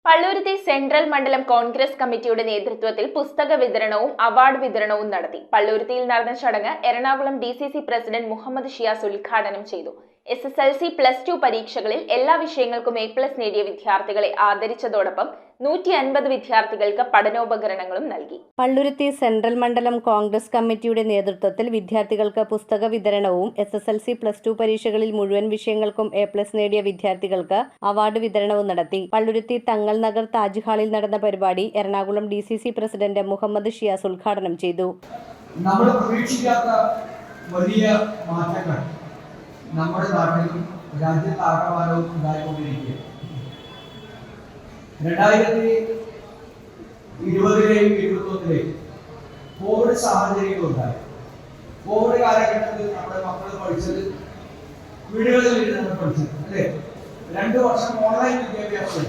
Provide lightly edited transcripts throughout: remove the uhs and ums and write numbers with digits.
Palluruthy central മണ്ഡലം കോൺഗ്രസ് കമ്മിറ്റിയുടെ നേതൃത്വത്തിൽ പുസ്തക വിതരണവും അവാർഡ് വിതരണവും നടത്തി. പള്ളുരുത്തിയിൽ നടന്ന ചടങ്ങ് എറണാകുളം DCC പ്രസിഡന്റ് മുഹമ്മദ് ഷിയാസ് ഉദ്ഘാടനം ചെയ്തു. SSLC +2 പരീക്ഷകളിൽ എല്ലാ വിഷയങ്ങൾക്കും A+ നേടിയ വിദ്യാർത്ഥികളെ ആദരിച്ചതോടൊപ്പം 150 വിദ്യാർത്ഥികൾക്ക് പഠനോപകരണങ്ങളും നൽകി. പള്ളുരുത്തി സെൻട്രൽ മണ്ഡലം കോൺഗ്രസ് കമ്മിറ്റിയുടെ നേതൃത്വത്തിൽ വിദ്യാർത്ഥികൾക്ക് പുസ്തക വിതരണവും SSLC +2 പരീക്ഷകളിൽ മുഴുവൻ വിഷയങ്ങൾക്കും A+ നേടിയ വിദ്യാർത്ഥികൾക്ക് അവാർഡ് വിതരണവും നടത്തി. പള്ളുരുത്തി തങ്ങൾ നഗർ താജ് ഹാളിൽ നടന്ന പരിപാടി എറണാകുളം DCC പ്രസിഡന്റ് മുഹമ്മദ് ഷിയാസ് ഉദ്ഘാടനം ചെയ്തു. നമ്മൾ പ്രതീക്ഷിക്കാത്ത വലിയ മാറ്റങ്ങൾ നമ്മുടെ നാട്ടിലും രാജ്യത്താകമാനവും ഉണ്ടായിക്കൊണ്ടിരിക്കുക. 2020-21 കോവിഡ് സാഹചര്യങ്ങളുണ്ടായി. കോവിഡ് കാലഘട്ടത്തിൽ നമ്മുടെ മക്കൾ പഠിച്ചത് വീടുകളിൽ ഇരുന്നാണ് പഠിച്ചത്, അല്ലേ? 2 വർഷം ഓൺലൈൻ വിദ്യാഭ്യാസം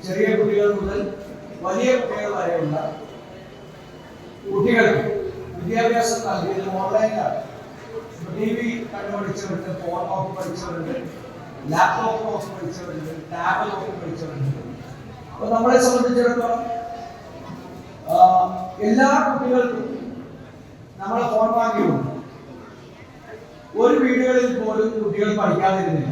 ചെറിയ കുട്ടികൾ മുതൽ വലിയ കുട്ടികൾ വരെയുള്ള കുട്ടികൾക്ക് വിദ്യാഭ്യാസം നൽകിയത് ഓൺലൈനിലാണ്. TV കണ്ടു പഠിച്ചവരുണ്ട്, ഫോൺ നോക്കി പഠിച്ചവരുണ്ട്, ലാപ്ടോപ്പ് നോക്കി പഠിച്ചവരുണ്ട്, ടാബ് നോക്കി പഠിച്ചവരുണ്ട്. അപ്പൊ നമ്മളെ സംബന്ധിച്ചിടത്തോളം എല്ലാ കുട്ടികൾക്കും നമ്മളെ ഫോൺ വാങ്ങിയുണ്ട്. ഒരു വീടുകളിൽ പോലും കുട്ടികൾ പഠിക്കാതിരുന്നില്ല.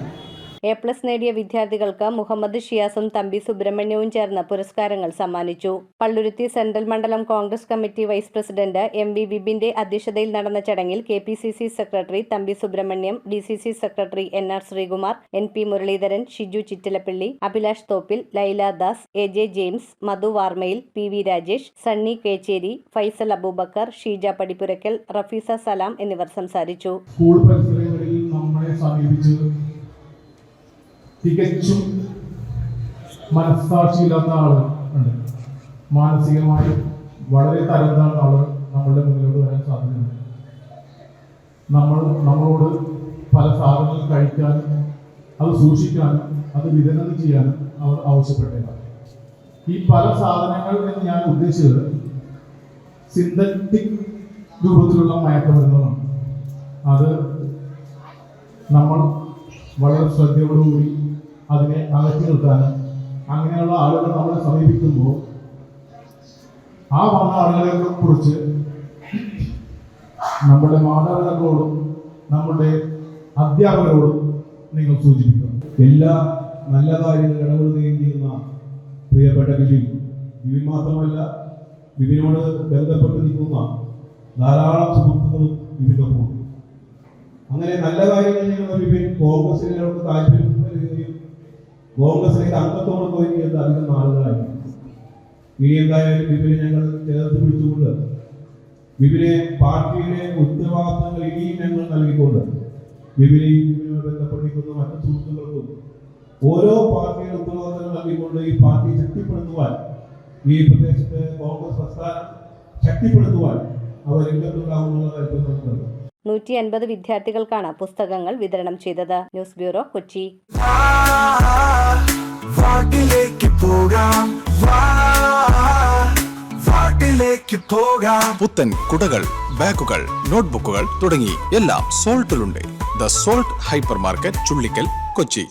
A+ നേടിയ വിദ്യാർത്ഥികൾക്ക് മുഹമ്മദ് ഷിയാസും തമ്പി സുബ്രഹ്മണ്യവും ചേർന്ന് പുരസ്കാരങ്ങൾ സമ്മാനിച്ചു. പള്ളുരുത്തി സെൻട്രൽ മണ്ഡലം Congress committee vice president MV വിപിന്റെ അധ്യക്ഷതയിൽ നടന്ന ചടങ്ങിൽ KPCC secretary Thampi Subramaniam, DCC secretary NR Sreekumar, NP Muraleedharan, Shiju Chittilappally, Abhilash Thoppil, Laila Das, AJ James, Madhu വാർമയിൽ, PV രാജേഷ്, സണ്ണി കേച്ചേരി, ഫൈസൽ അബൂബക്കർ, ഷീജ പടിപ്പുരക്കൽ, റഫീസ സലാം എന്നിവർ സംസാരിച്ചു. സ്കൂൾ പരിസരങ്ങളിൽ നമ്മളെ സമീപിച്ച് തികച്ചും മനസ്സാക്ഷിയില്ലാത്ത ആളുകൾ ഉണ്ട്. മാനസികമായി വളരെ തരം താഴ്ന്ന ആളുകൾ നമ്മളുടെ മുന്നിലോട്ട് വരാൻ സാധ്യതയുണ്ട്. നമ്മളോട് പല സാധനങ്ങൾ കഴിക്കാനും അത് സൂക്ഷിക്കാനും അത് വിതരണം ചെയ്യാനും അവർ ആവശ്യപ്പെട്ടേക്കാം. ഈ പല സാധനങ്ങൾ എന്ന് ഞാൻ ഉദ്ദേശിച്ചത് സിന്തറ്റിക് രൂപത്തിലുള്ള മയക്കുമരുന്നുകളാണ്. അത് നമ്മൾ വളരെ ശ്രദ്ധയോടുകൂടി അതിനെ അകറ്റി നിർത്താനും അങ്ങനെയുള്ള ആളുകൾ നമ്മളെ സമീപിക്കുമ്പോൾ ആ വന്ന ആളുകളെ കുറിച്ച് നമ്മുടെ മാതാപിതാക്കളോടും നമ്മുടെ അധ്യാപകരോടും നിങ്ങൾ സൂചിപ്പിക്കണം. എല്ലാ നല്ല കാര്യങ്ങൾ ഇടപെടുകയും ചെയ്യുന്ന പ്രിയപ്പെട്ട വിപിൻ മാത്രമല്ല, വിപിനോട് ബന്ധപ്പെട്ട് നിൽക്കുന്ന ധാരാളം സുഹൃത്തുക്കളും വിപിനൊപ്പം. അങ്ങനെ നല്ല കാര്യങ്ങൾ ചെയ്യുന്ന വിപിൻ കോൺഗ്രസിനോട് താല്പര്യം വരികയും കോൺഗ്രസിലേക്ക് അംഗത്തോട് പോയി അധികം നാളുകളായി. ഇനി എന്തായാലും വിപിനെ ഞങ്ങൾ ചേർത്ത് പിടിച്ചുകൊണ്ട് വിപിനെ പാർട്ടിയുടെ ഉത്തരവാദിത്തങ്ങൾ ഇനിയും ഞങ്ങൾ നൽകിക്കൊണ്ട് വിപിനോട് ബന്ധപ്പെട്ടിരിക്കുന്ന മറ്റു സുഹൃത്തുക്കൾക്കും ഓരോ പാർട്ടിയുടെ ഉത്തരവാദിത്തങ്ങൾ നൽകിക്കൊണ്ട് ഈ പാർട്ടി ശക്തിപ്പെടുത്തുവാൻ, ഈ പ്രദേശത്തെ കോൺഗ്രസ് പ്രസ്ഥാനം ശക്തിപ്പെടുത്തുവാൻ അവർ രംഗത്തുണ്ടാകുന്നുള്ള കാര്യത്തിൽ നമുക്കറിയാം. 150 വിദ്യാർത്ഥികൾക്കാണ് പുസ്തകങ്ങൾ വിതരണം ചെയ്തത്. News bureau, Kochi. പുത്തൻ കുടകൾ, ബാഗുകൾ, നോട്ട്ബുക്കുകൾ തുടങ്ങി എല്ലാം സോൾട്ടിലുണ്ട്. The Salt hypermarket, Chullikkal, Kochi.